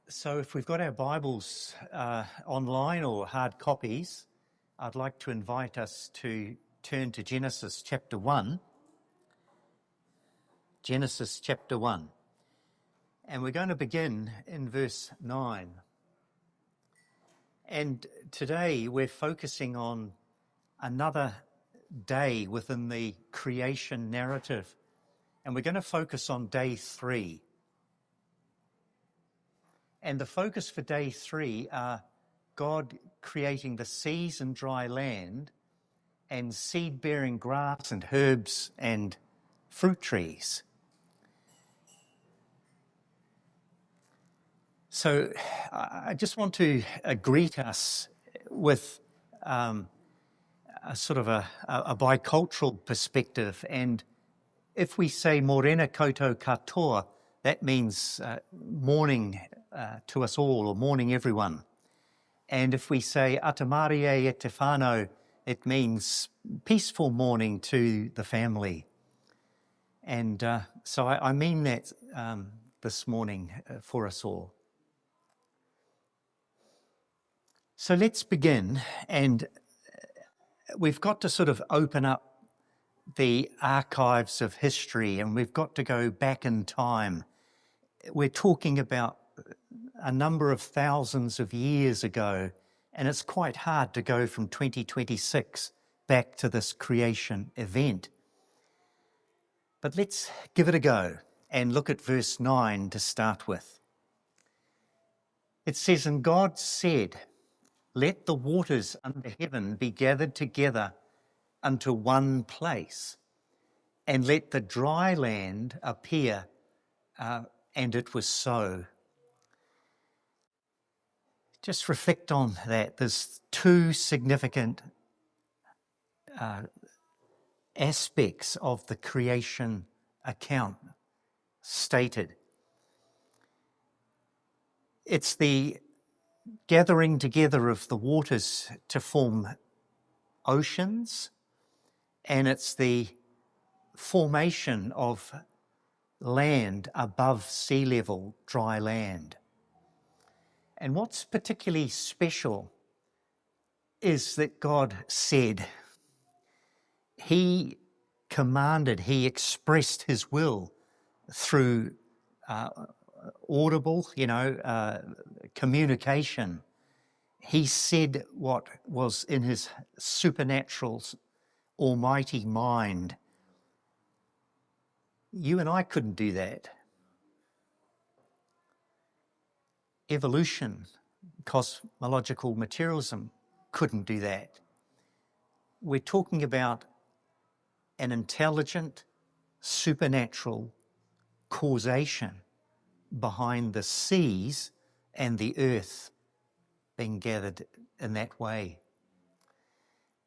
So if we've got our Bibles online or hard copies, I'd like to invite us to turn to Genesis chapter 1. Genesis chapter 1. And we're going to begin in verse 9. And today we're focusing on another day within the creation narrative. And we're going to focus on day 3. And the focus for day 3 are God creating the seas and dry land and seed-bearing grass and herbs and fruit trees. So I just want to greet us with a sort of a bicultural perspective. And if we say morena koutou katoa, that means morning to us all, or morning everyone. And if we say atamarie e te whānau, it means peaceful morning to the family. And so I mean that this morning for us all. So let's begin, and we've got to sort of open up the archives of history, and we've got to go back in time. We're talking about a number of thousands of years ago, and it's quite hard to go from 2026 back to this creation event. But let's give it a go and look at verse 9 to start with. It says, "And God said, let the waters under heaven be gathered together unto one place, and let the dry land appear, and it was so." Just reflect on that. There's two significant aspects of the creation account stated. It's the gathering together of the waters to form oceans, and it's the formation of land above sea level, dry land. And what's particularly special is that God said, He commanded, He expressed His will through audible, communication. He said what was in His supernatural, almighty mind. You and I couldn't do that. Evolution, cosmological materialism couldn't do that. We're talking about an intelligent, supernatural causation behind the seas and the earth being gathered in that way.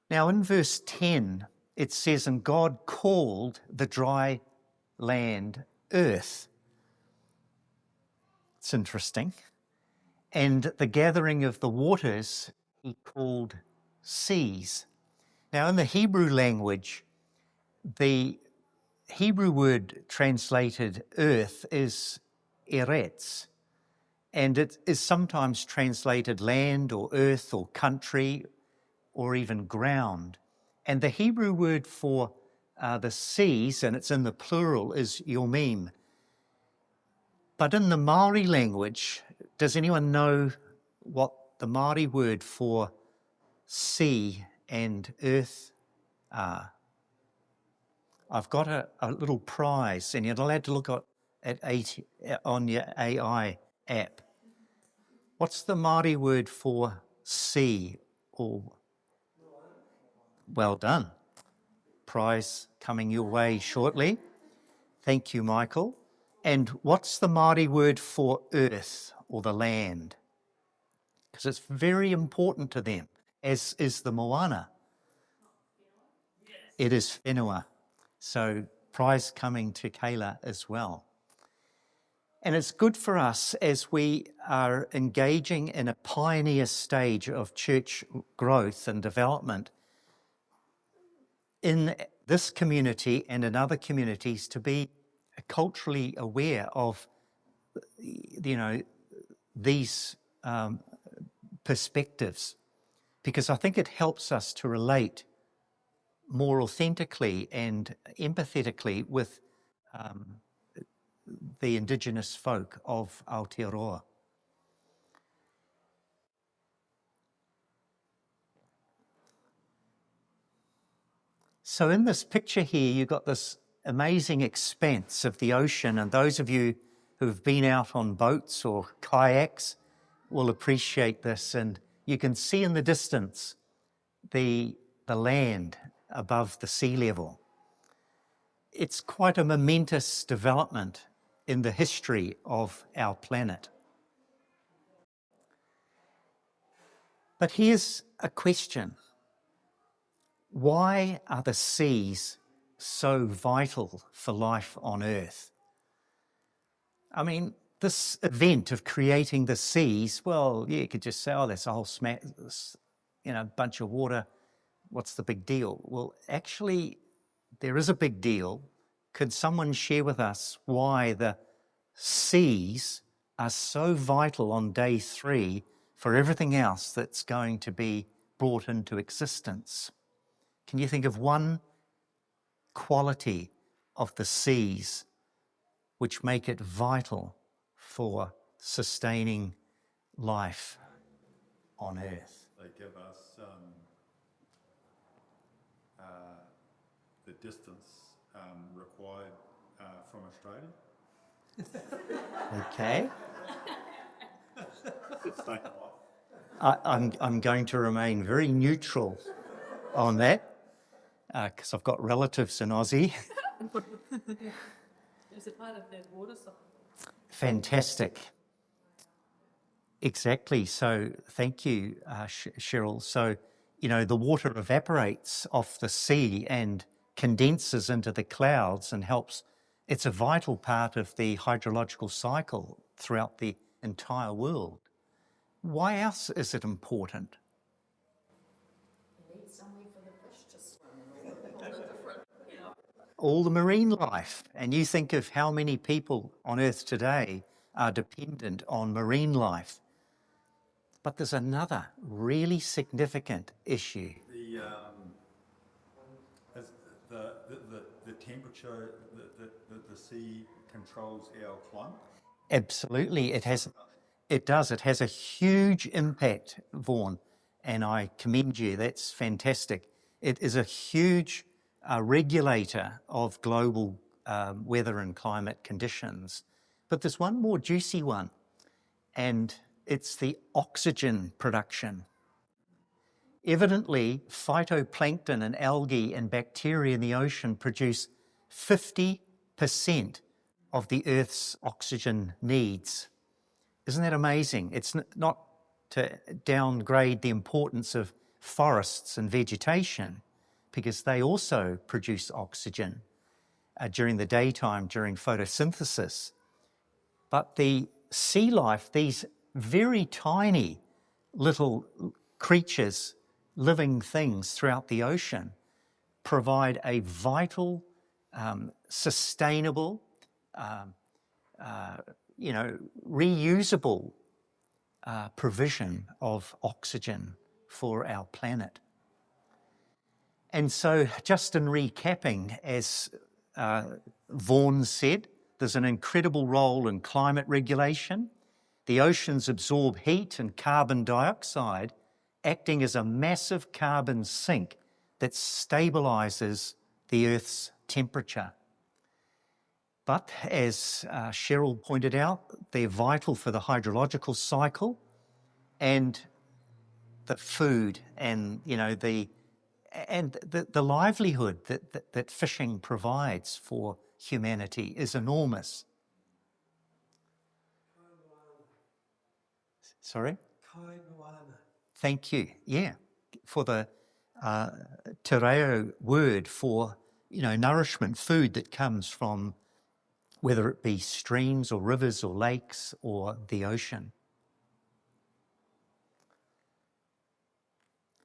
Now in verse 10, it says, "And God called the dry land earth." It's interesting. "And the gathering of the waters He called seas." Now in the Hebrew language, the Hebrew word translated earth is eretz, and it is sometimes translated land or earth or country or even ground. And the Hebrew word for the seas, and it's in the plural, is yomim. But in the Maori language, does anyone know what the Maori word for sea and earth are? I've got a little prize, and you're allowed to look on your AI app. What's the Māori word for sea? Well done. Prize coming your way shortly. Thank you, Michael. And what's the Māori word for earth or the land? Because it's very important to them, as is the moana. It is whenua. So prize coming to Kayla as well. And it's good for us as we are engaging in a pioneer stage of church growth and development in this community and in other communities to be culturally aware of, these perspectives, because I think it helps us to relate more authentically and empathetically with the Indigenous folk of Aotearoa. So in this picture here, you've got this amazing expanse of the ocean, and those of you who've been out on boats or kayaks will appreciate this. And you can see in the distance the land above the sea level. It's quite a momentous development in the history of our planet. But here's a question. Why are the seas so vital for life on Earth? I mean, this event of creating the seas, well, yeah, you could just say, oh, that's a whole bunch of water. What's the big deal? Well, actually, there is a big deal. Could someone share with us why the seas are so vital on day 3 for everything else that's going to be brought into existence? Can you think of one quality of the seas which make it vital for sustaining life on Earth? They give us the distance required from Australia. Okay. I'm going to remain very neutral on that because I've got relatives in Aussie. Is it part of the water supply? Fantastic. Exactly. So thank you, Cheryl. So, the water evaporates off the sea and condenses into the clouds and helps. It's a vital part of the hydrological cycle throughout the entire world. Why else is it important? You need somewhere for the fish to swim and all the different, All the marine life. And you think of how many people on Earth today are dependent on marine life. But there's another really significant issue. The temperature, the sea controls our climate? Absolutely, it does. It has a huge impact, Vaughan, and I commend you. That's fantastic. It is a huge regulator of global weather and climate conditions. But there's one more juicy one, and it's the oxygen production. Evidently, phytoplankton and algae and bacteria in the ocean produce 50% of the Earth's oxygen needs. Isn't that amazing? It's not to downgrade the importance of forests and vegetation, because they also produce oxygen during the daytime, during photosynthesis. But the sea life, these very tiny little creatures, living things throughout the ocean, provide a vital, sustainable, reusable provision of oxygen for our planet. And so, just in recapping, as Vaughan said, there's an incredible role in climate regulation. The oceans absorb heat and carbon dioxide, acting as a massive carbon sink that stabilises the Earth's temperature. But as Cheryl pointed out, they're vital for the hydrological cycle and the food and the livelihood that fishing provides for humanity is enormous. Sorry? Thank you. Yeah, for the te reo word for nourishment, food that comes from whether it be streams or rivers or lakes or the ocean.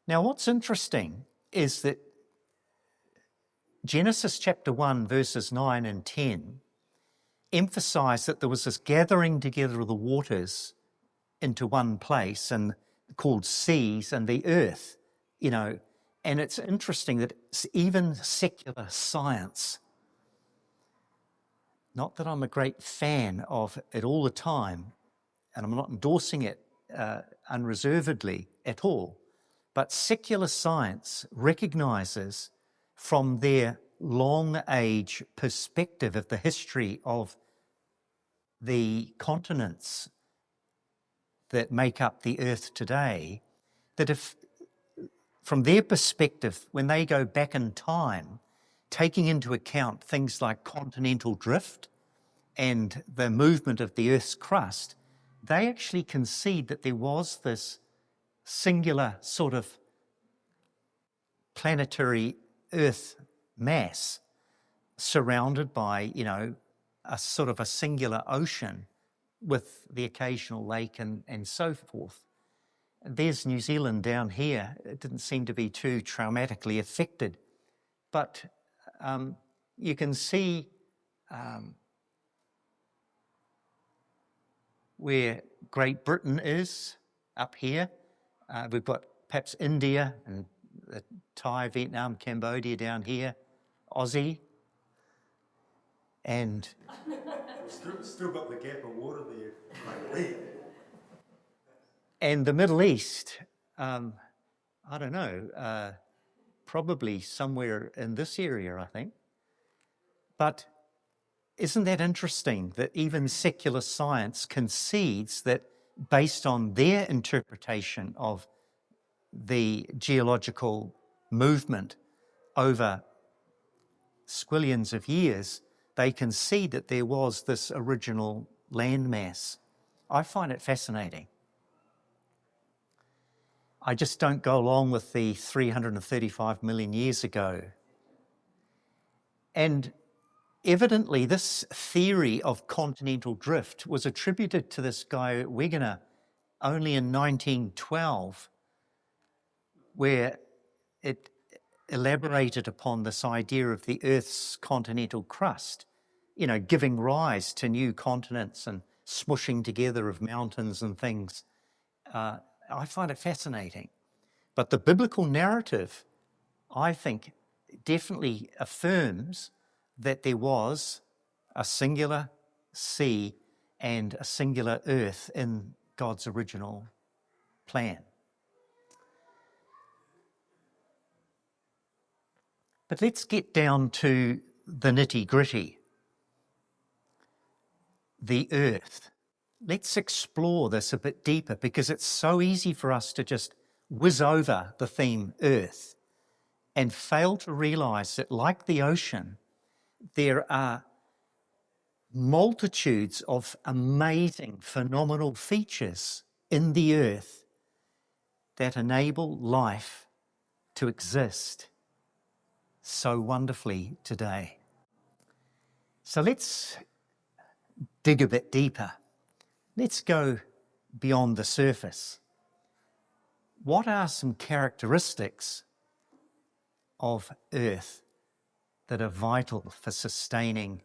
Now, what's interesting is that Genesis chapter 1, verses 9 and 10 emphasise that there was this gathering together of the waters into one place and called seas and the earth, you know. And it's interesting that even secular science, not that I'm a great fan of it all the time, and I'm not endorsing it unreservedly at all, but secular science recognises from their long age perspective of the history of the continents that make up the earth today, that if from their perspective, when they go back in time, taking into account things like continental drift and the movement of the earth's crust, they actually concede that there was this singular sort of planetary earth mass surrounded by, you know, a sort of a singular ocean with the occasional lake and so forth. There's New Zealand down here. It didn't seem to be too traumatically affected, but you can see where Great Britain is up here. We've got perhaps India and Thai, Vietnam, Cambodia down here, Aussie, and Still got the gap of water there. and the Middle East. I don't know, probably somewhere in this area, I think. But isn't that interesting that even secular science concedes that based on their interpretation of the geological movement over squillions of years, they concede that there was this original landmass? I find it fascinating. I just don't go along with the 335 million years ago. And evidently, this theory of continental drift was attributed to this guy, Wegener, only in 1912, where it elaborated upon this idea of the Earth's continental crust, you know, giving rise to new continents and smushing together of mountains and things. I find it fascinating. But the biblical narrative, I think, definitely affirms that there was a singular sea and a singular earth in God's original plan. But let's get down to the nitty-gritty. The earth. Let's explore this a bit deeper, because it's so easy for us to just whiz over the theme earth and fail to realise that, like the ocean, there are multitudes of amazing, phenomenal features in the earth that enable life to exist so wonderfully today. So let's dig a bit deeper. Let's go beyond the surface. What are some characteristics of Earth that are vital for sustaining,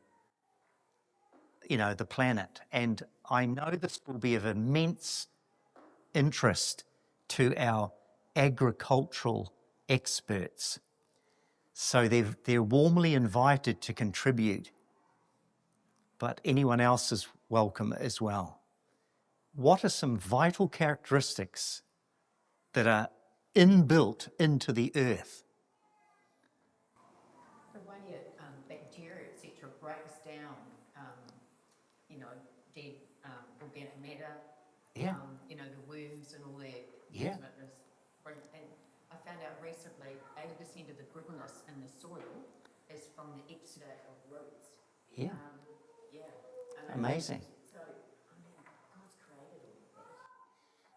you know, the planet? And I know this will be of immense interest to our agricultural experts. So they're warmly invited to contribute, but anyone else is welcome as well. What are some vital characteristics that are inbuilt into the earth? The way bacteria, etc., breaks down, you know, dead organic matter, Yeah. you know, the worms and all that. Yeah. And I found out recently 80% of the goodness in the soil is from the exudate of roots. Yeah. Yeah. Amazing. So, I mean, God's created all of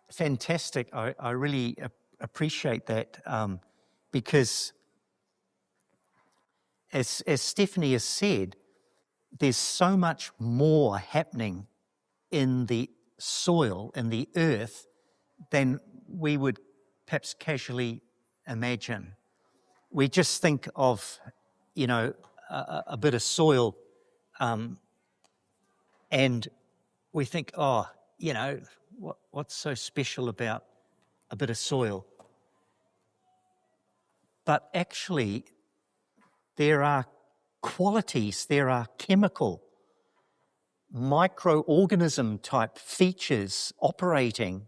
that. Fantastic. I really appreciate that, because as Stephanie has said, there's so much more happening in the soil, in the earth, than we would perhaps casually imagine. We just think of, you know, a bit of soil, and we think, oh, you know, what's so special about a bit of soil? But actually, there are qualities, there are chemical, microorganism type features operating,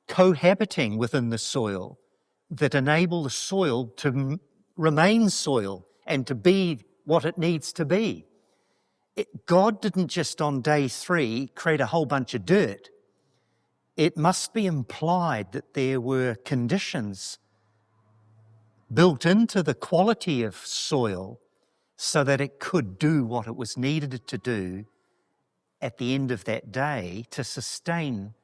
cohabiting within the soil that enable the soil to remain soil and to be what it needs to be. God didn't just on day 3 create a whole bunch of dirt. It must be implied that there were conditions built into the quality of soil so that it could do what it was needed to do at the end of that day to sustain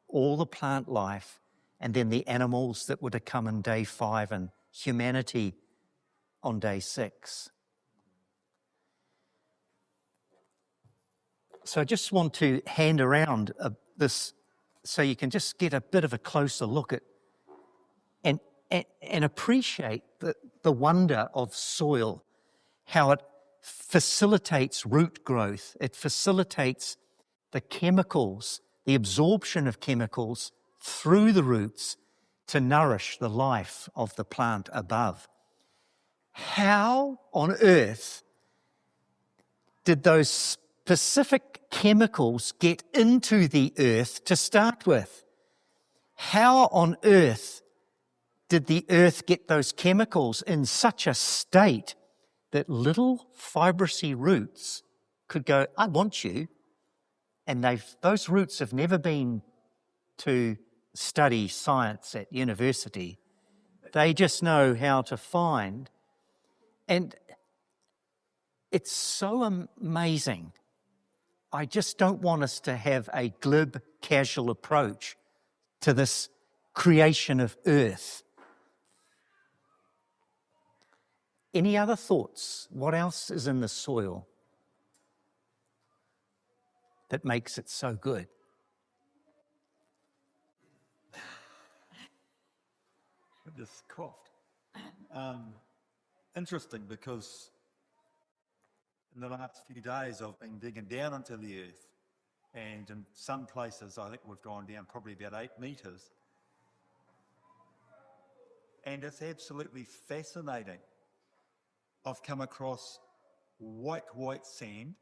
all the plant life and then the animals that were to come in day 5 and humanity on day 6. So I just want to hand around this so you can just get a bit of a closer look at and appreciate the wonder of soil, how it facilitates root growth. It facilitates the chemicals, the absorption of chemicals through the roots to nourish the life of the plant above. How on earth did those specific chemicals get into the earth to start with? How on earth did the earth get those chemicals in such a state that little fibrous roots could go, I want you, and those roots have never been to study science at university. They just know how to find. And it's so amazing. I just don't want us to have a glib, casual approach to this creation of earth. Any other thoughts? What else is in the soil that makes it so good? I just coughed. Interesting, because in the last few days I've been digging down into the earth, and in some places I think we've gone down probably about 8 metres. And it's absolutely fascinating. I've come across white sand.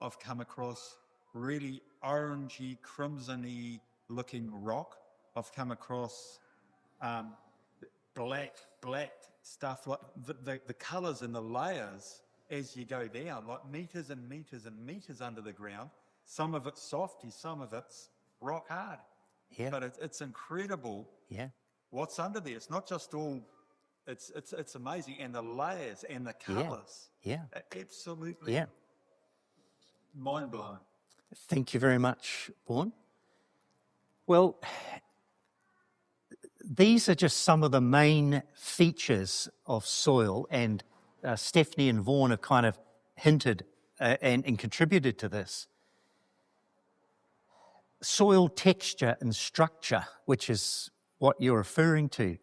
I've come across really orangey, crimsony looking rock. I've come across black stuff, like the colours and the layers as you go down, like metres and metres and metres under the ground. Some of it's softy, some of it's rock hard. Yeah. But it's incredible. Yeah. What's under there. It's not just all, it's amazing. And the layers and the colours. Yeah. Absolutely mind-blowing. Thank you very much, Vaughan. Well, these are just some of the main features of soil, and Stephanie and Vaughan have kind of hinted and contributed to this. Soil texture and structure, which is what you're referring to.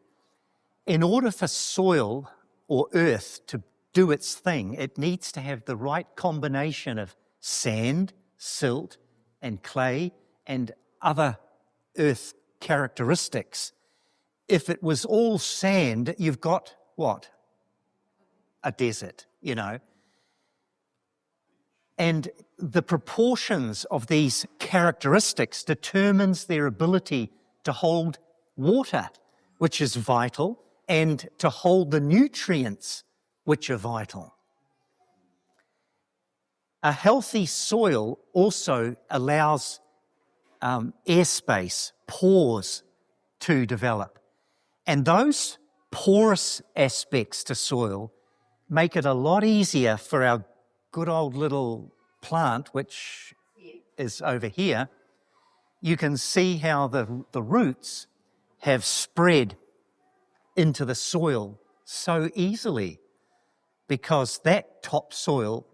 In order for soil or earth to do its thing, it needs to have the right combination of sand, silt, and clay, and other earth characteristics. If it was all sand, you've got what? A desert, you know. And the proportions of these characteristics determines their ability to hold water, which is vital, and to hold the nutrients, which are vital. A healthy soil also allows airspace, pores to develop. And those porous aspects to soil make it a lot easier for our good old little plant, which is over here. You can see how the roots have spread into the soil so easily, because that topsoil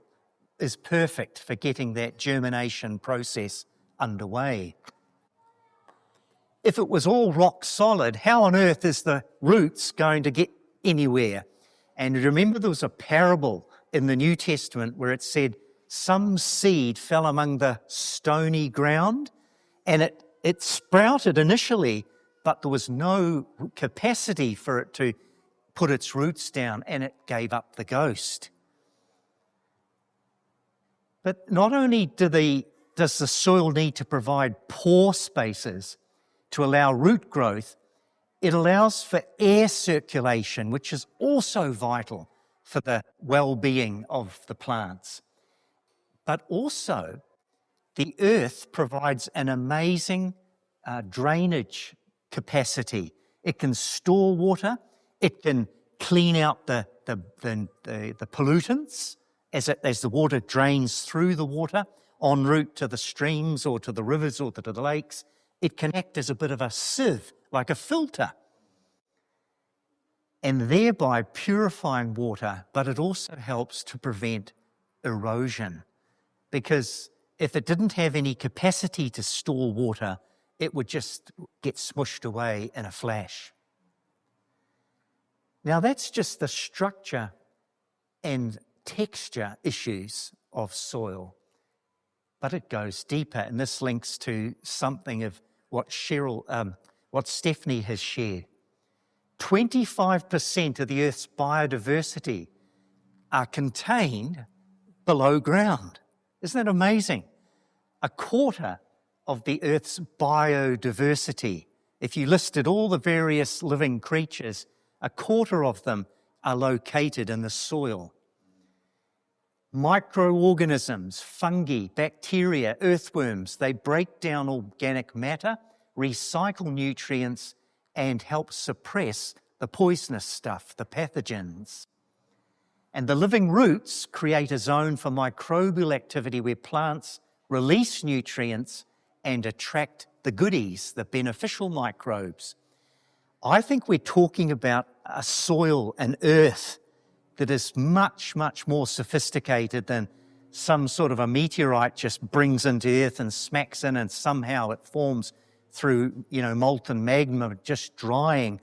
is perfect for getting that germination process underway. If it was all rock solid, how on earth is the roots going to get anywhere? And remember, there was a parable in the New Testament where it said some seed fell among the stony ground, And it sprouted initially, but there was no capacity for it to put its roots down, and it gave up the ghost. But not only does the soil need to provide pore spaces to allow root growth, it allows for air circulation, which is also vital for the well-being of the plants. But also, the earth provides an amazing drainage capacity. It can store water, it can clean out the pollutants as the water drains through the water en route to the streams or to the rivers or to the lakes. It can act as a bit of a sieve, like a filter, and thereby purifying water, but it also helps to prevent erosion, because if it didn't have any capacity to store water, it would just get smushed away in a flash. Now, that's just the structure and texture issues of soil, but it goes deeper, and this links to something of what Stephanie has shared. 25% of the Earth's biodiversity are contained below ground. Isn't that amazing? A quarter of the Earth's biodiversity, if you listed all the various living creatures, a quarter of them are located in the soil. Microorganisms, fungi, bacteria, earthworms, they break down organic matter, recycle nutrients, and help suppress the poisonous stuff, the pathogens. And the living roots create a zone for microbial activity where plants release nutrients and attract the goodies, the beneficial microbes. I think we're talking about a soil, an earth, that is much, much more sophisticated than some sort of a meteorite just brings into earth and smacks in and somehow it forms through, molten magma just drying.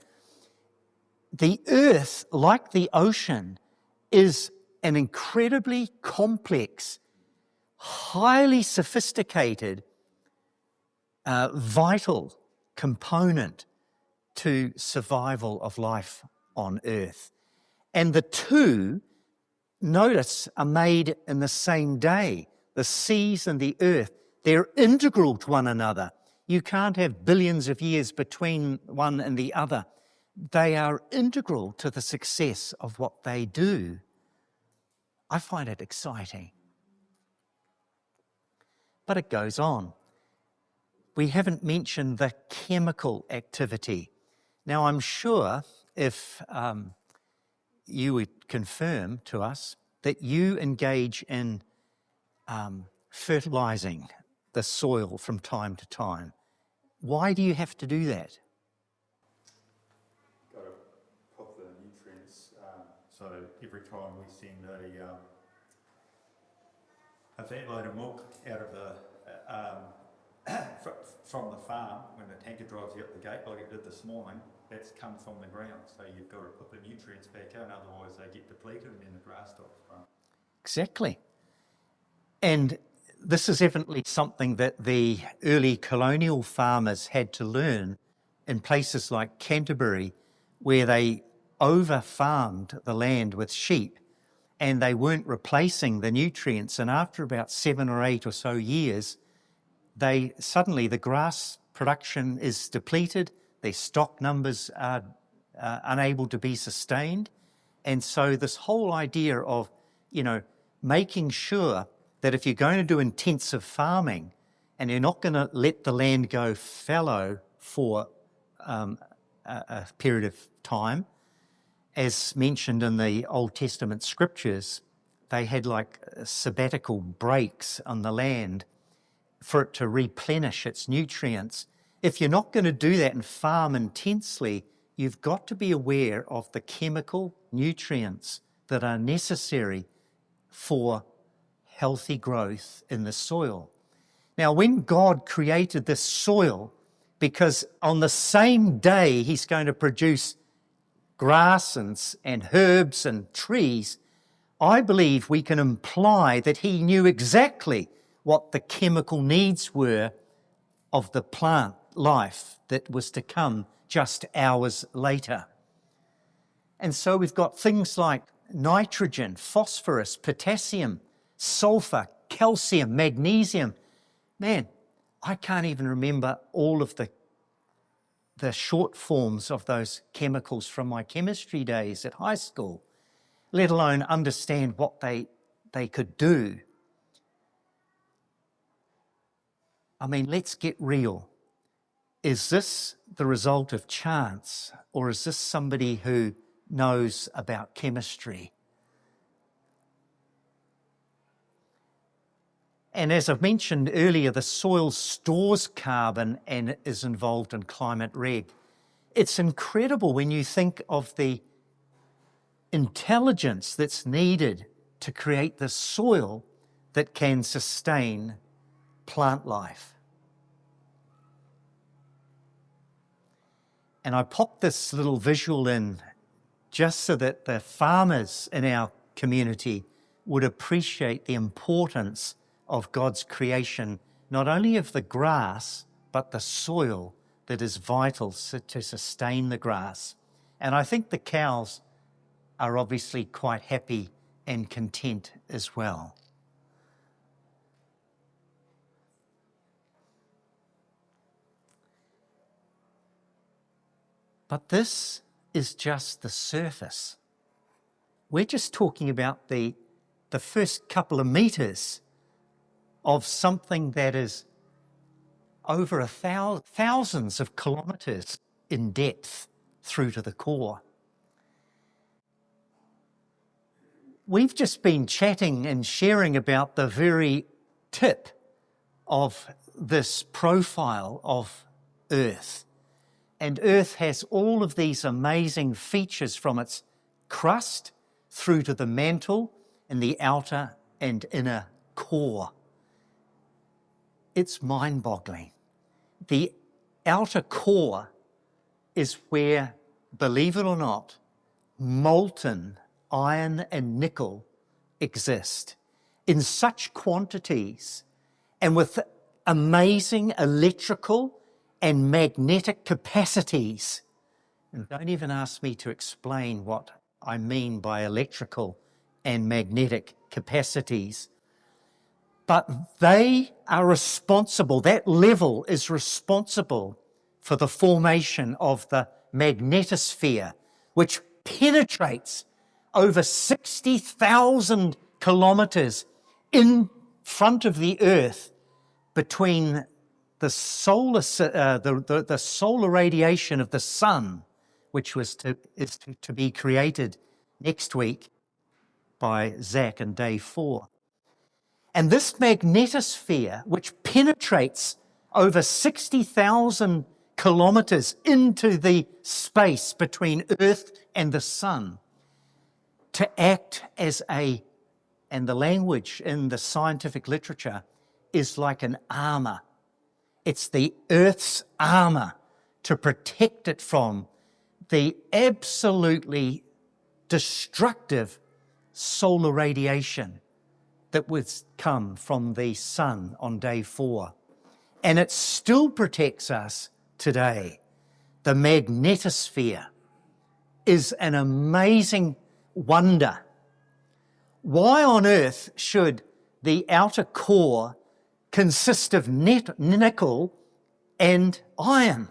The earth, like the ocean, is an incredibly complex, highly sophisticated, vital component to survival of life on earth. And the two, notice, are made in the same day. The seas and the earth, they're integral to one another. You can't have billions of years between one and the other. They are integral to the success of what they do. I find it exciting. But it goes on. We haven't mentioned the chemical activity. Now, I'm sure if you would confirm to us that you engage in fertilising the soil from time to time. Why do you have to do that? Got to put the nutrients. So every time we send a fat load of milk out of the from the farm, when the tanker drives you up the gate like it did this morning, that's come from the ground. So you've got to put the nutrients back in, otherwise they get depleted and then the grass stops growing. Exactly. And this is evidently something that the early colonial farmers had to learn in places like Canterbury, where they over-farmed the land with sheep and they weren't replacing the nutrients. And after about 7 or 8 or so years, suddenly the grass production is depleted, their stock numbers are unable to be sustained. And so this whole idea of, making sure that if you're going to do intensive farming and you're not going to let the land go fallow for a period of time, as mentioned in the Old Testament scriptures, they had like sabbatical breaks on the land for it to replenish its nutrients. If you're not going to do that and farm intensely, you've got to be aware of the chemical nutrients that are necessary for healthy growth in the soil. Now, when God created this soil, because on the same day he's going to produce grass and herbs and trees, I believe we can imply that he knew exactly what the chemical needs were of the plant life that was to come just hours later. And so we've got things like nitrogen, phosphorus, potassium, sulfur, calcium, magnesium. Man, I can't even remember all of the short forms of those chemicals from my chemistry days at high school, let alone understand what they could do. I mean, let's get real. Is this the result of chance, or is this somebody who knows about chemistry? And as I've mentioned earlier, the soil stores carbon and is involved in climate reg. It's incredible when you think of the intelligence that's needed to create the soil that can sustain plant life. And I popped this little visual in just so that the farmers in our community would appreciate the importance of God's creation, not only of the grass, but the soil that is vital to sustain the grass. And I think the cows are obviously quite happy and content as well. But this is just the surface. We're just talking about the first couple of meters of something that is over thousands of kilometres in depth through to the core. We've just been chatting and sharing about the very tip of this profile of Earth. And Earth has all of these amazing features from its crust through to the mantle and the outer and inner core. It's mind-boggling. The outer core is where, believe it or not, molten iron and nickel exist in such quantities and with amazing electrical and magnetic capacities. And don't even ask me to explain what I mean by electrical and magnetic capacities. But they are responsible, that level is responsible for the formation of the magnetosphere, which penetrates over 60,000 kilometres in front of the Earth between the solar radiation of the sun, which is to be created next week by Zach in day 4. And this magnetosphere, which penetrates over 60,000 kilometres into the space between Earth and the sun, to act as and the language in the scientific literature is like an armour. It's the Earth's armour to protect it from the absolutely destructive solar radiation that would come from the sun on day 4. And it still protects us today. The magnetosphere is an amazing wonder. Why on earth should the outer core consist of nickel and iron?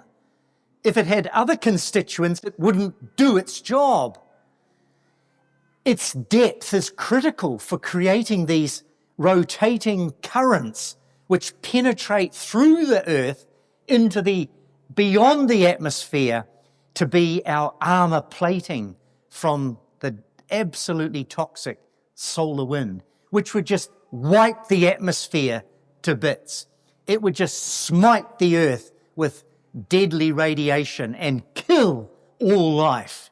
If it had other constituents, it wouldn't do its job. Its depth is critical for creating these rotating currents which penetrate through the Earth into beyond the atmosphere to be our armour plating from the absolutely toxic solar wind, which would just wipe the atmosphere to bits. It would just smite the Earth with deadly radiation and kill all life.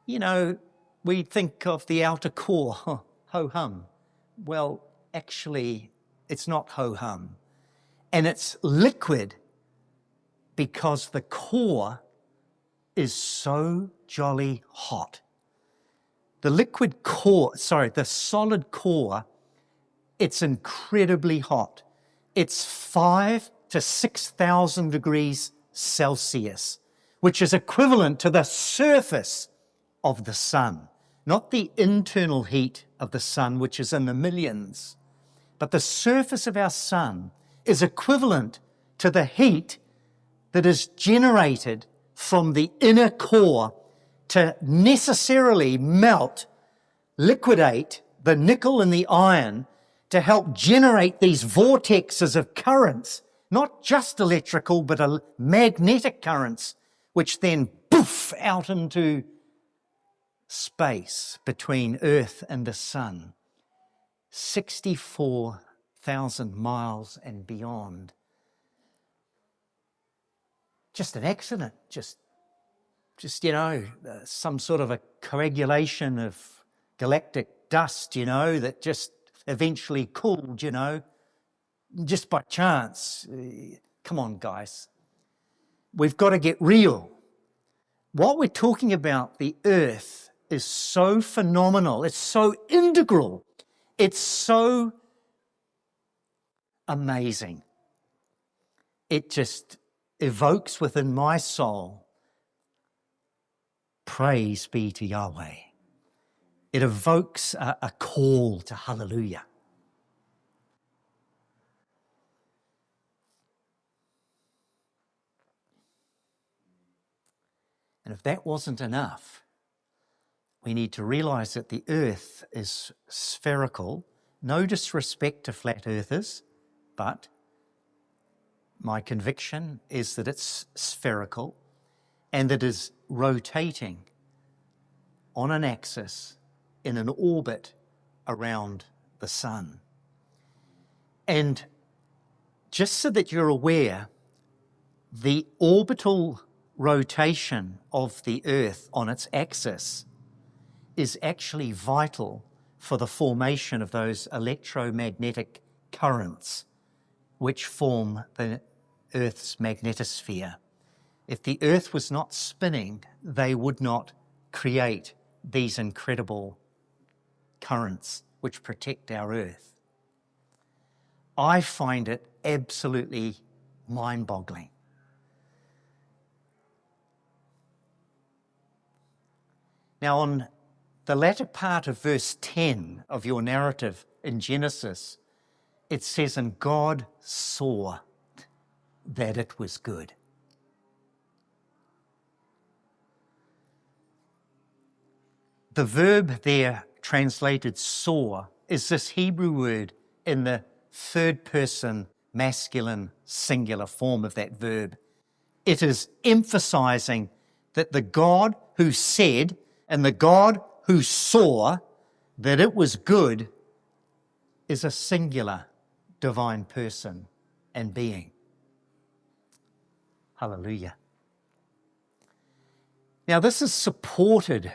You know, we think of the outer core, ho-hum. Well, actually, it's not ho-hum. And it's liquid because the core is so jolly hot. The solid core, it's incredibly hot. It's 5 to 6,000 degrees Celsius, which is equivalent to the surface of the sun. Not the internal heat of the sun, which is in the millions, but the surface of our sun is equivalent to the heat that is generated from the inner core to necessarily melt, liquidate the nickel and the iron to help generate these vortexes of currents, not just electrical, but magnetic currents, which then poof out into space between Earth and the sun. 64,000 miles and beyond. Just an accident, just some sort of a coagulation of galactic dust, that just eventually cooled, just by chance. Come on, guys. We've got to get real. What we're talking about, the earth, is so phenomenal. It's so integral. It's so amazing. It just evokes within my soul, praise be to Yahweh. It evokes a call to hallelujah. And if that wasn't enough, we need to realize that the earth is spherical. No disrespect to flat earthers, but my conviction is that it's spherical and that it is rotating on an axis in an orbit around the sun. And just so that you're aware, the orbital rotation of the earth on its axis is actually vital for the formation of those electromagnetic currents which form the Earth's magnetosphere. If the Earth was not spinning, they would not create these incredible currents which protect our Earth. I find it absolutely mind-boggling. Now, on the latter part of verse 10 of your narrative in Genesis, it says, and God saw that it was good. The verb there translated saw is this Hebrew word in the third person masculine singular form of that verb. It is emphasizing that the God who said and the God who saw that it was good is a singular divine person and being. Hallelujah. Now, this is supported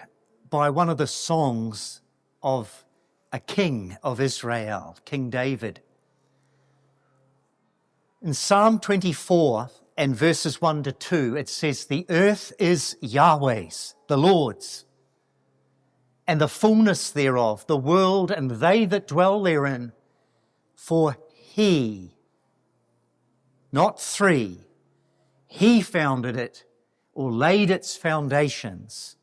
by one of the songs of a king of Israel, King David. In Psalm 24 and verses 1 to 2, it says, the earth is Yahweh's, the Lord's, and the fullness thereof, the world and they that dwell therein. For he, not three, he founded it or laid its foundations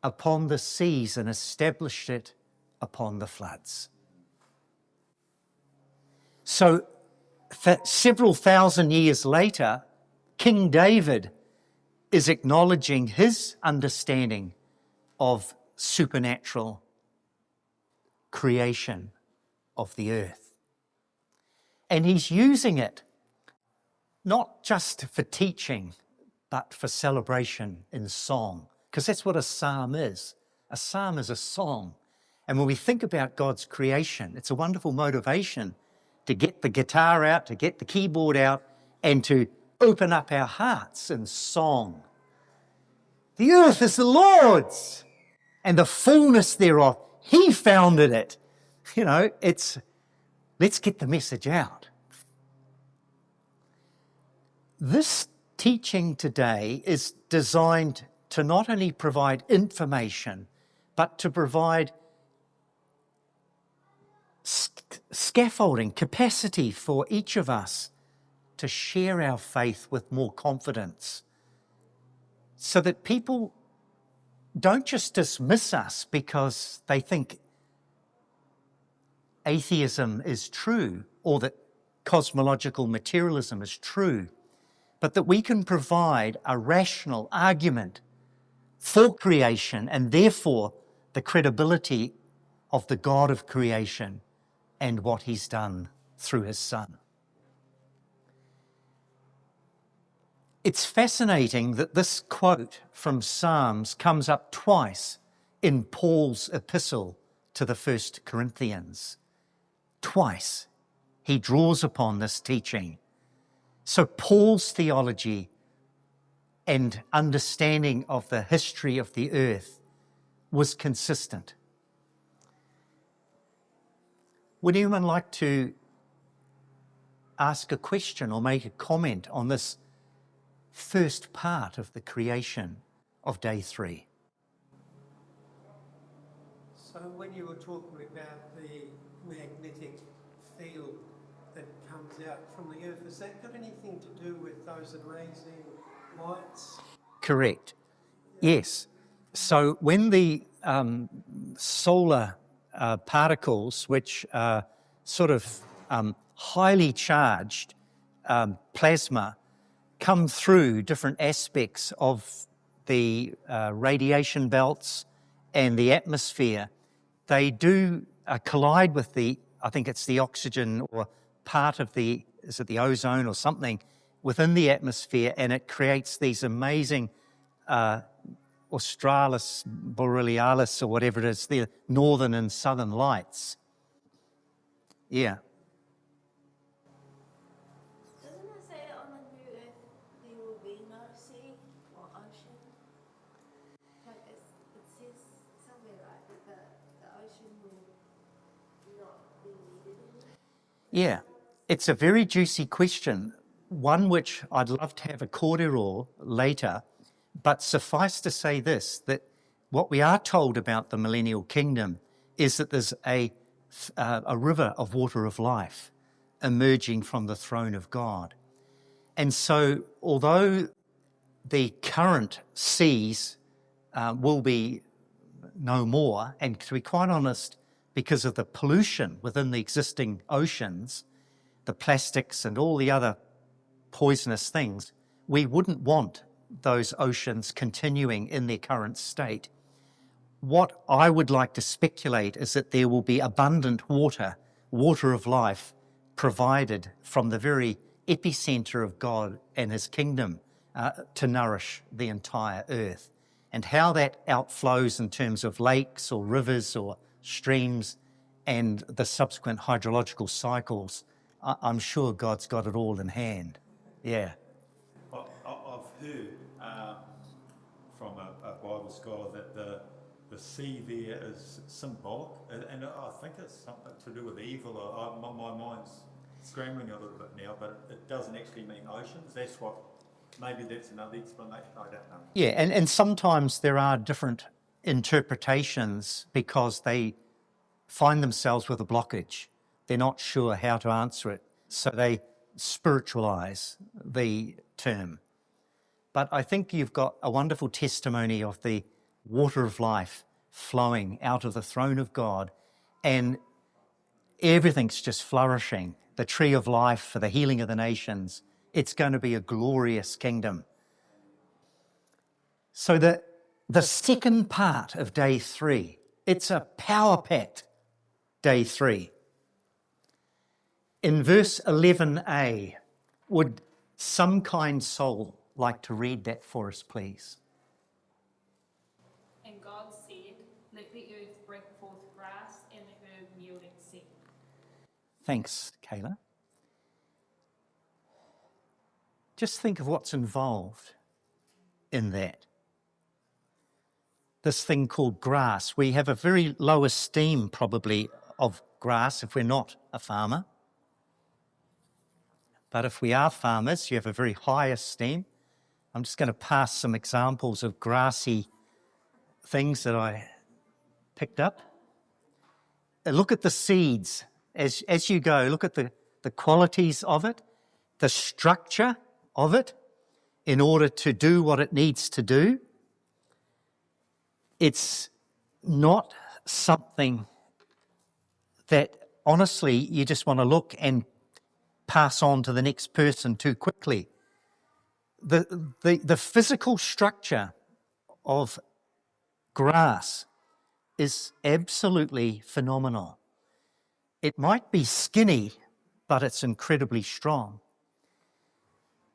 upon the seas and established it upon the floods. So several thousand years later, King David is acknowledging his understanding of supernatural creation of the earth. And he's using it not just for teaching, but for celebration in song, because that's what a psalm is. A psalm is a song. And when we think about God's creation, it's a wonderful motivation to get the guitar out, to get the keyboard out, and to open up our hearts in song. The earth is the Lord's, and the fullness thereof. He founded it. Let's get the message out. This teaching today is designed to not only provide information, but to provide scaffolding, capacity for each of us to share our faith with more confidence so that people don't just dismiss us because they think atheism is true or that cosmological materialism is true, but that we can provide a rational argument for creation and therefore the credibility of the God of creation and what he's done through his Son. It's fascinating that this quote from Psalms comes up twice in Paul's epistle to the 1 Corinthians. Twice he draws upon this teaching. So Paul's theology and understanding of the history of the earth was consistent. Would anyone like to ask a question or make a comment on this first part of the creation of day 3? So when you were talking about the magnetic field that comes out from the earth, has that got anything to do with those amazing lights? Correct. Yes. So when the solar particles, which are sort of highly charged plasma, come through different aspects of the radiation belts and the atmosphere, they do collide with I think it's the oxygen or part of is it the ozone or something within the atmosphere, and it creates these amazing australis borealis or whatever it is, the northern and southern lights. Yeah. Doesn't it say that on the new earth there will be no sea or ocean? Like it says somewhere, right, that the ocean will not be needed anymore? Yeah, it's a very juicy question, one which I'd love to have a corridor later, but suffice to say this, that what we are told about the millennial kingdom is that there's a river of water of life emerging from the throne of God. And so although the current seas will be no more, and to be quite honest, because of the pollution within the existing oceans, the plastics and all the other poisonous things, we wouldn't want those oceans continuing in their current state. What I would like to speculate is that there will be abundant water of life, provided from the very epicenter of God and his kingdom to nourish the entire earth. And how that outflows in terms of lakes or rivers or streams and the subsequent hydrological cycles, I'm sure God's got it all in hand. Yeah. I've heard from a Bible scholar that the sea there is symbolic, and I think it's something to do with evil. My mind's scrambling a little bit now, but it doesn't actually mean oceans. Maybe that's another explanation, I don't know. Yeah, and sometimes there are different interpretations because they find themselves with a blockage. They're not sure how to answer it, so they spiritualize the term. But I think you've got a wonderful testimony of the water of life flowing out of the throne of God, and everything's just flourishing. The tree of life for the healing of the nations. It's going to be a glorious kingdom. So the second part of day 3, it's a power-packed day 3. In verse 11a, would some kind soul like to read that for us, please? And God said, let the earth bring forth grass and the herb yielding seed. Thanks, Kayla. Just think of what's involved in that. This thing called grass. We have a very low esteem probably of grass if we're not a farmer. But if we are farmers, you have a very high esteem. I'm just going to pass some examples of grassy things that I picked up. Look at the seeds as you go. Look at the qualities of it. the structure of it in order to do what it needs to do. It's not something that honestly you just want to look and pass on to the next person too quickly. The physical structure of grass is absolutely phenomenal. It might be skinny, but it's incredibly strong.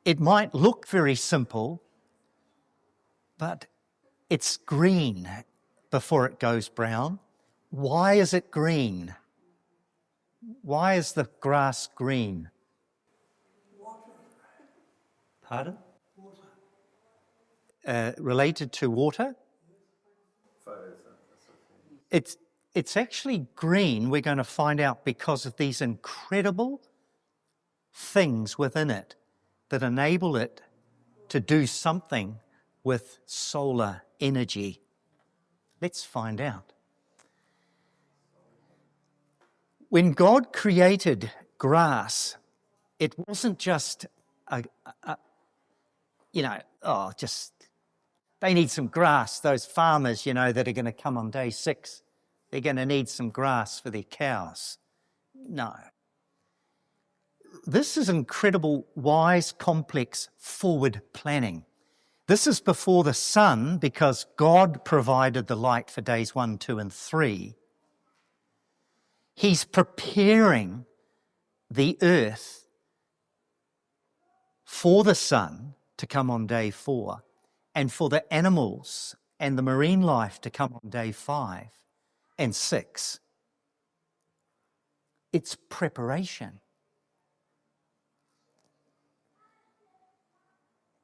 It might look very simple, but it's green before it goes brown. Why is it green? Why is the grass green? Pardon? Related to water? It's actually green, we're going to find out, because of these incredible things within it that enable it to do something with solar energy. Let's find out. When God created grass, it wasn't just they need some grass, those farmers, that are going to come on day 6. They're going to need some grass for their cows. No. This is incredible, wise, complex, forward planning. This is before the sun, because God provided the light for days 1, 2, and 3. He's preparing the earth for the sun to come on day 4, and for the animals and the marine life to come on day 5 and 6. It's preparation.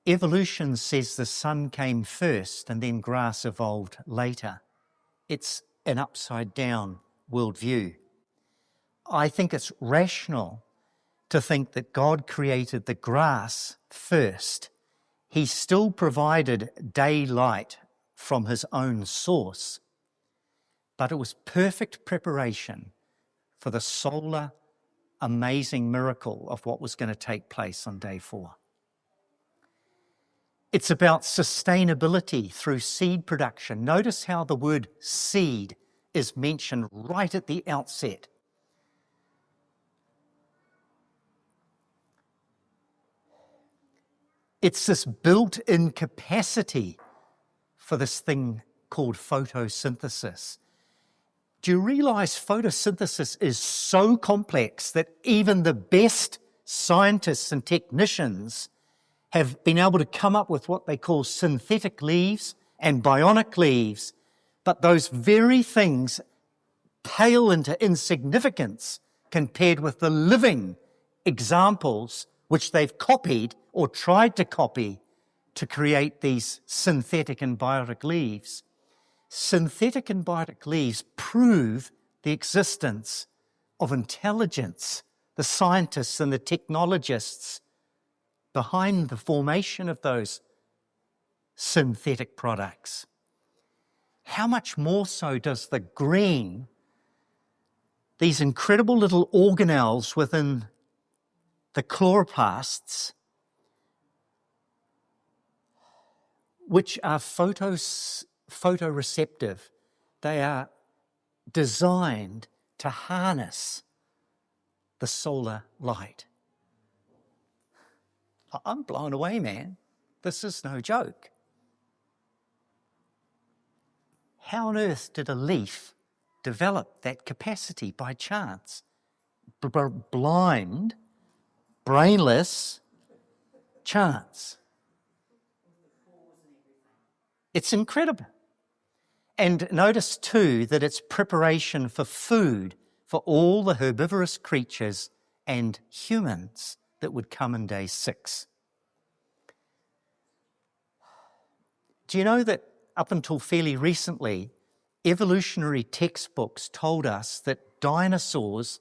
Evolution says the sun came first and then grass evolved later. It's an upside down worldview. I think it's rational to think that God created the grass first. He still provided daylight from his own source, but it was perfect preparation for the solar, amazing miracle of what was going to take place on day 4. It's about sustainability through seed production. Notice how the word seed is mentioned right at the outset. It's this built-in capacity for this thing called photosynthesis. Do you realize photosynthesis is so complex that even the best scientists and technicians have been able to come up with what they call synthetic leaves and bionic leaves, but those very things pale into insignificance compared with the living examples which they've copied or tried to copy to create these synthetic and biotic leaves. Synthetic and biotic leaves prove the existence of intelligence, the scientists and the technologists behind the formation of those synthetic products. How much more so does the green, these incredible little organelles within the chloroplasts, which are photoreceptive. They are designed to harness the solar light. I'm blown away, man. This is no joke. How on earth did a leaf develop that capacity by chance? Blind, brainless chance. It's incredible. And notice too that it's preparation for food for all the herbivorous creatures and humans that would come in day 6. Do you know that up until fairly recently, evolutionary textbooks told us that dinosaurs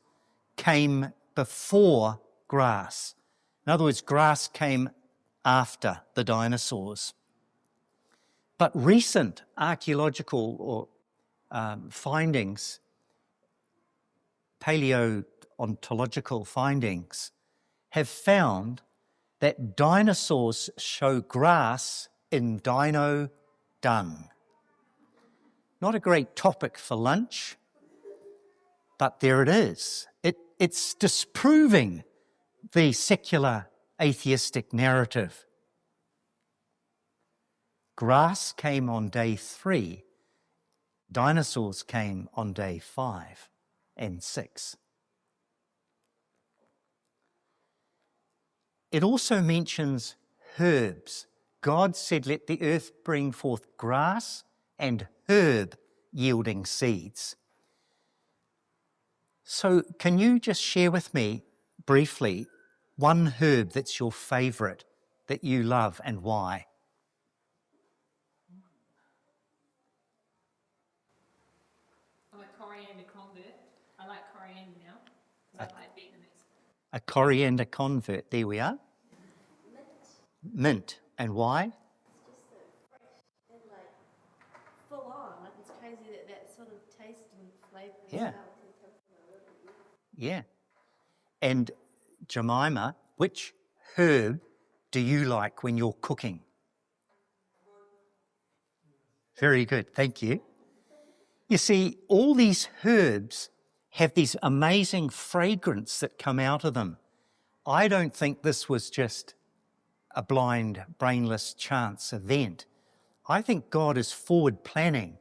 came before grass? In other words, grass came after the dinosaurs. But recent archaeological findings, paleontological findings, have found that dinosaurs show grass in dino dung. Not a great topic for lunch, but there it is. It's disproving the secular atheistic narrative. Grass came on day 3. Dinosaurs came on day 5 and 6. It also mentions herbs. God said, let the earth bring forth grass and herb yielding seeds. So can you just share with me briefly one herb that's your favourite, that you love, and why? I'm a coriander convert. I like coriander now because I like Vietnamese. A coriander convert, there we are. Mint. And why? It's just so fresh and like full on. Like it's crazy that sort of taste and flavour and Yeah. smell can come from a little. Yeah. And Jemima, which herb do you like when you're cooking? Very good, thank you. You see, all these herbs have these amazing fragrance that come out of them. I don't think this was just a blind, brainless chance event. I think God is forward planning,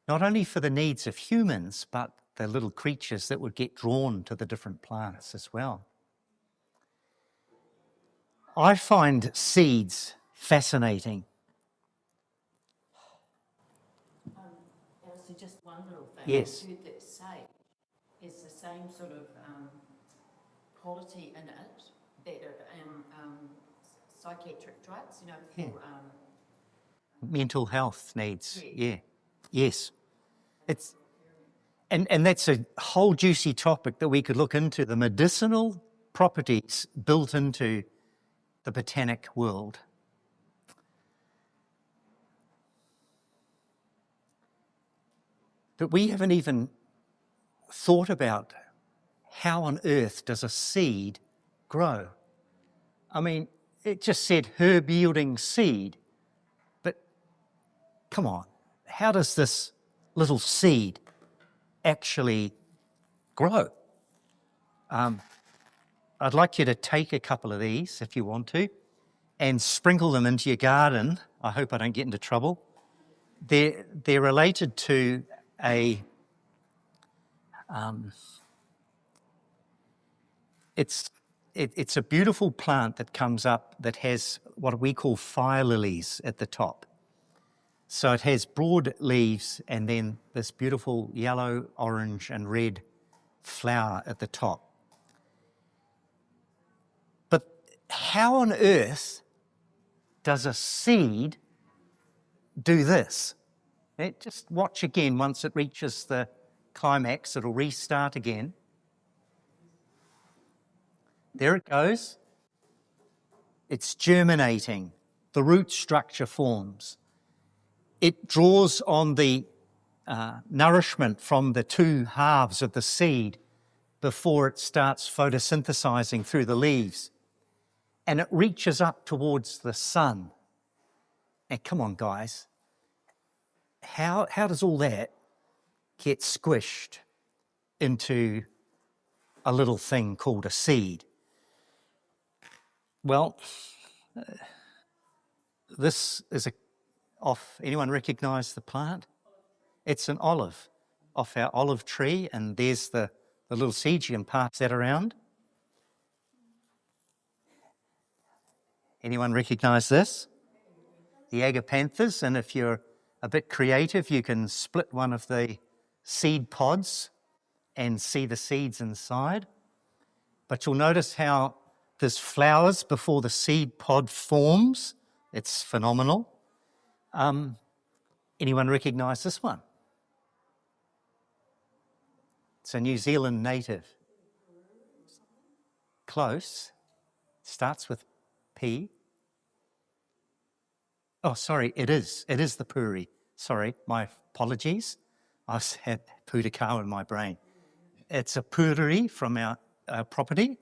not only for the needs of humans, but the little creatures that would get drawn to the different plants as well. I find seeds fascinating. Alistair, just one little thing. Yes. I heard that sage has the same sort of quality in it that psychiatric drugs, you know, for Mental health needs, Yeah. yeah. Yes. It's, and that's a whole juicy topic that we could look into, the medicinal properties built into the botanic world. But we haven't even thought about how on earth does a seed grow? I mean, it just said herb yielding seed, but come on, how does this little seed actually grow? I'd like you to take a couple of these if you want to and sprinkle them into your garden. I hope I don't get into trouble. They're related to it's a beautiful plant that comes up that has what we call fire lilies at the top. So it has broad leaves and then this beautiful yellow, orange and red flower at the top. But how on earth does a seed do this? Just watch again. Once it reaches the climax, it'll restart again. There it goes. It's germinating. The root structure forms. It draws on the nourishment from the two halves of the seed before it starts photosynthesizing through the leaves. And it reaches up towards the sun. And come on, guys. How does all that get squished into a little thing called a seed? Well, this is anyone recognise the plant? It's an olive, off our olive tree, and there's the little seed. You can pass that around. Anyone recognise this? The agapanthus, and if you're a bit creative, you can split one of the seed pods and see the seeds inside. But you'll notice how there's flowers before the seed pod forms. It's phenomenal. Anyone recognise this one? It's a New Zealand native. Close. Starts with P. Oh, sorry, it is. It is the puri. Sorry, my apologies. I've had pūtakau in my brain. It's a puri from our property.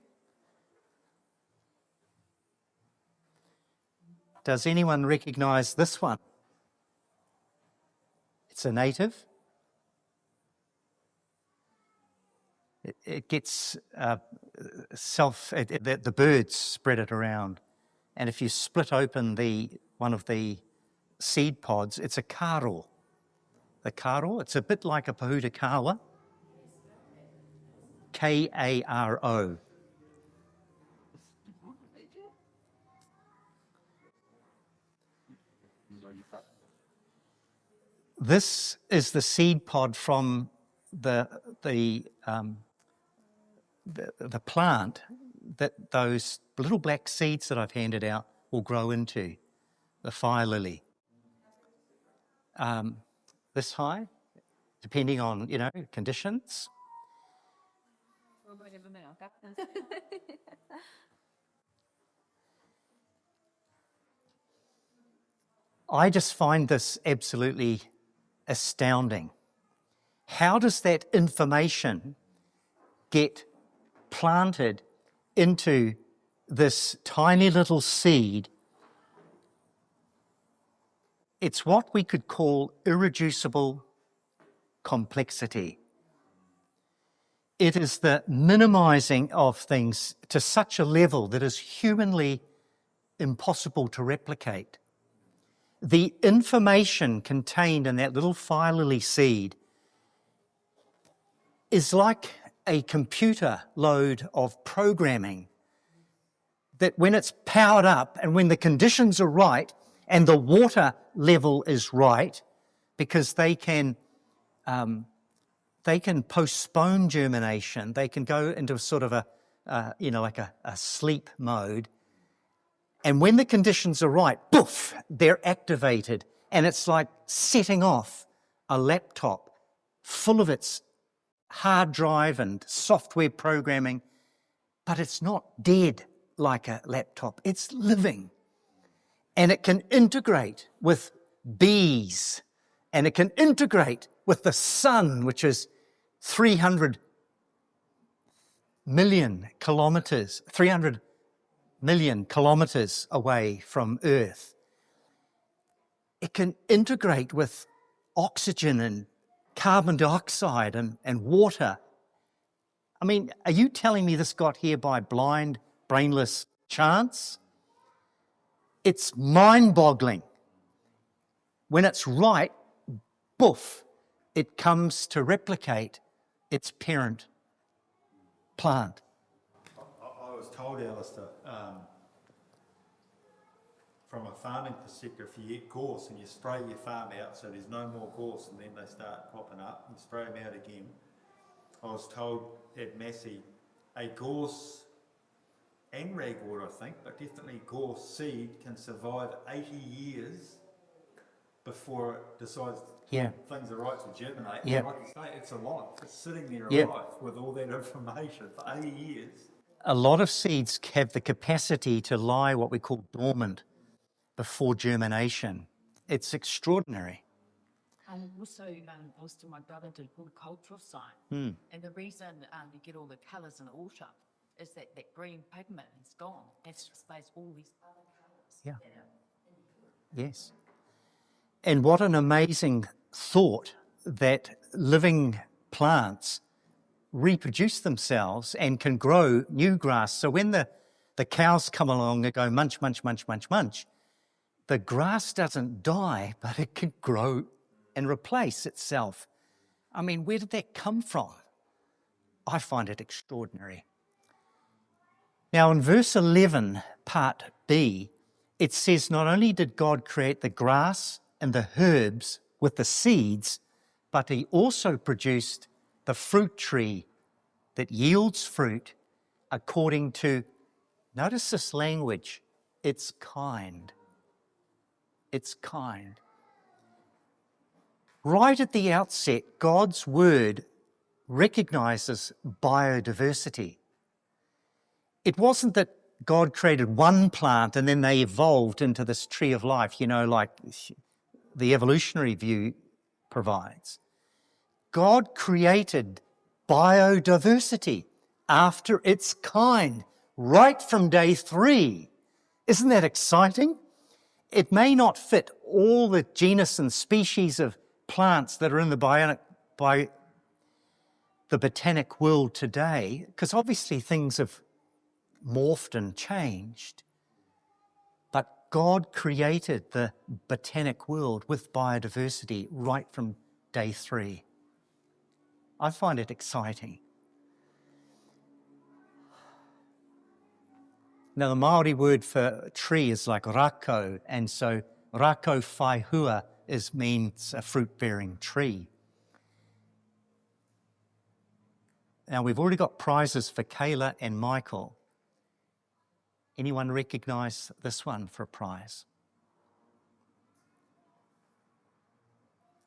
Does anyone recognise this one? It's a native. It gets the birds spread it around. And if you split open one of the seed pods, it's a karo. The karo, it's a bit like a pahutakawa. Karo. This is the seed pod from the plant that those little black seeds that I've handed out will grow into, the fire lily. This high, depending on, conditions. I just find this absolutely astounding. How does that information get planted into this tiny little seed? It's what we could call irreducible complexity. It is the minimizing of things to such a level that is humanly impossible to replicate. The information contained in that little fire lily seed is like a computer load of programming that when it's powered up and when the conditions are right and the water level is right, because they can postpone germination, they can go into sort of a sleep mode. And when the conditions are right, poof, they're activated. And it's like setting off a laptop full of its hard drive and software programming, but it's not dead like a laptop. It's living. And it can integrate with bees, and it can integrate with the sun, which is 300 million kilometres away from Earth. It can integrate with oxygen and carbon dioxide and water. I mean, are you telling me this got here by blind, brainless chance? It's mind-boggling. When it's right, boof, it comes to replicate its parent plant. I was told, Alaster, from a farming perspective, if you get gorse and you spray your farm out so there's no more gorse and then they start popping up, and spray them out again. I was told at Massey, a gorse and ragwort, I think, but definitely gorse seed can survive 80 years before it decides things are right to germinate. Yeah. Like you say, it's alive. It's sitting there Yeah. alive with all that information for 80 years. A lot of seeds have the capacity to lie what we call dormant before germination. It's extraordinary. Also, I was to my brother did horticultural science, and the reason you get all the colours in autumn is that green pigment is gone. That's replaced all these other colours. Yeah. Yes. And what an amazing thought that living plants reproduce themselves and can grow new grass. So when the cows come along and go munch, munch, munch, munch, munch, the grass doesn't die, but it can grow and replace itself. I mean, where did that come from? I find it extraordinary. Now, in verse 11, part B, it says, not only did God create the grass and the herbs with the seeds, but he also produced the fruit tree that yields fruit according to, notice this language, its kind. It's kind. Right at the outset, God's word recognizes biodiversity. It wasn't that God created one plant and then they evolved into this tree of life, like the evolutionary view provides. God created biodiversity after its kind, right from day 3. Isn't that exciting? it may not fit all the genus and species of plants that are in the botanic world today, because obviously things have morphed and changed. But God created the botanic world with biodiversity right from day 3. I find it exciting. Now, the Māori word for tree is like rako, and so rako whaihua means a fruit-bearing tree. Now, we've already got prizes for Kayla and Michael. Anyone recognise this one for a prize?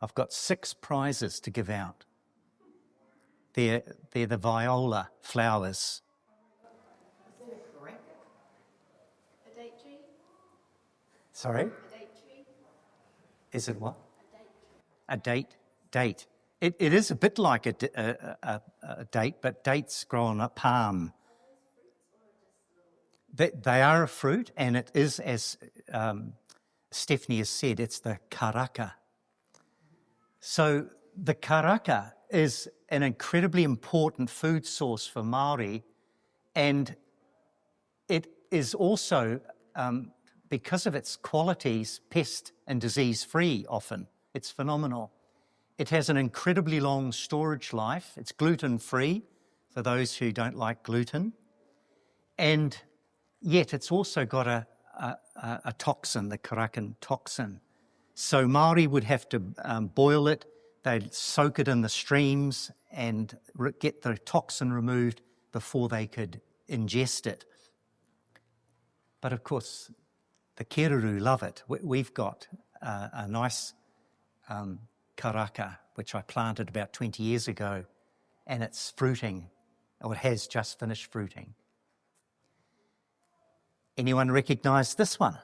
I've got 6 prizes to give out. They're the viola flowers. A date tree? Sorry? A date tree? Is it what? A date. A date. It is a bit like a date, but dates grow on a palm. They are a fruit, and it is, as Stephanie has said, it's the karaka. So the karaka is an incredibly important food source for Māori, and it is also, because of its qualities, pest and disease-free often. It's phenomenal. It has an incredibly long storage life. It's gluten-free for those who don't like gluten. And yet it's also got a toxin, the karakan toxin. So Māori would have to boil it. They'd soak it in the streams and get the toxin removed before they could ingest it. But of course, the keruru love it. We've got a nice karaka, which I planted about 20 years ago, and it's fruiting, or it has just finished fruiting. Anyone recognise this one?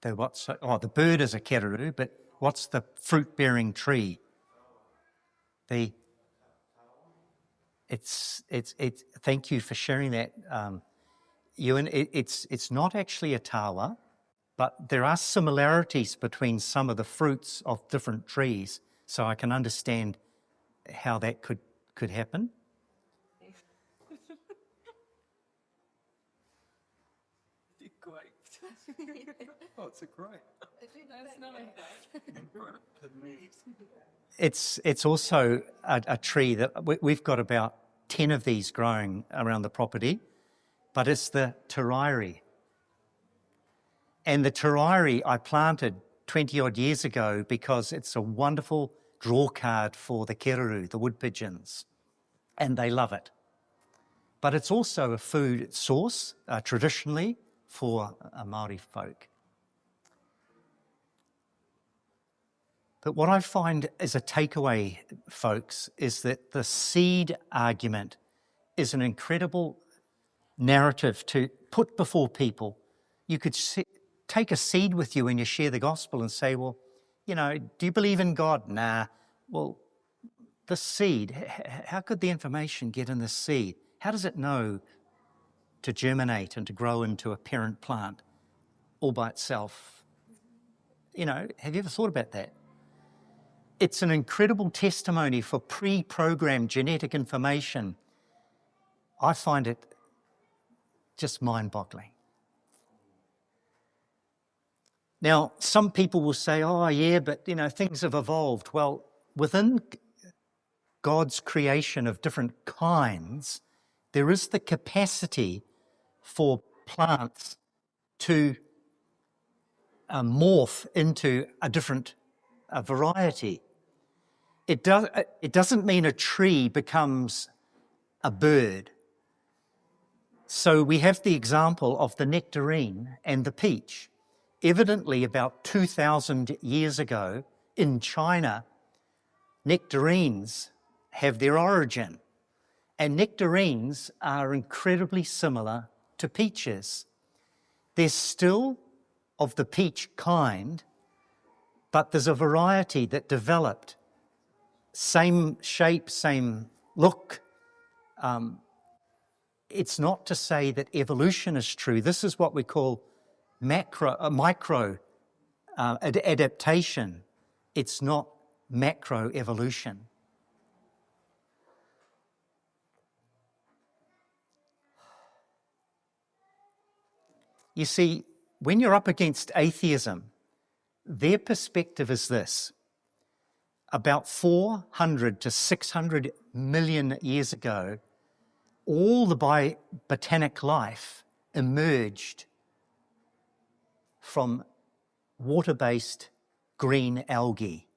The bird is a keruru, but what's the fruit-bearing tree? Thank you for sharing that, Ewan. It's not actually a tawa, but there are similarities between some of the fruits of different trees, so I can understand how that could happen. Oh, it's a grape. That's not a It's also a tree that we've got about 10 of these growing around the property, but it's the tarairi. And the tarairi I planted 20 odd years ago because it's a wonderful draw card for the keruru, the wood pigeons, and they love it. But it's also a food source traditionally for Māori folk. But what I find as a takeaway, folks, is that the seed argument is an incredible narrative to put before people. You could take a seed with you when you share the gospel and say, well, do you believe in God? Nah. Well, the seed, how could the information get in the seed? How does it know to germinate and to grow into a parent plant all by itself? Have you ever thought about that? It's an incredible testimony for pre-programmed genetic information. I find it just mind-boggling. Now, some people will say, oh yeah, but things have evolved. Well, within God's creation of different kinds, there is the capacity for plants to morph into a different variety. It doesn't mean a tree becomes a bird. So we have the example of the nectarine and the peach. Evidently, about 2,000 years ago in China, nectarines have their origin. And nectarines are incredibly similar to peaches. They're still of the peach kind, but there's a variety that developed. Same shape, same look. it's not to say that evolution is true. This is what we call micro adaptation. It's not macro evolution. You see, when you're up against atheism, their perspective is this. About 400 to 600 million years ago, all the botanic life emerged from water-based green algae.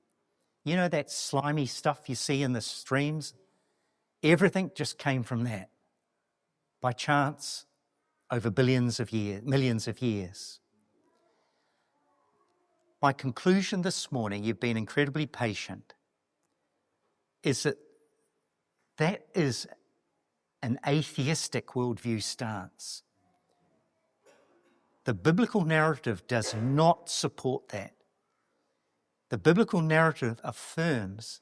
You know that slimy stuff you see in the streams? Everything just came from that by chance over millions of years. My conclusion this morning, you've been incredibly patient, is that is an atheistic worldview stance. The biblical narrative does not support that. The biblical narrative affirms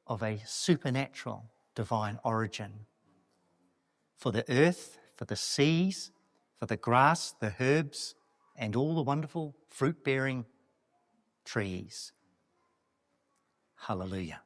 of a supernatural divine origin for the earth, for the seas, for the grass, the herbs, and all the wonderful fruit-bearing trees. Hallelujah.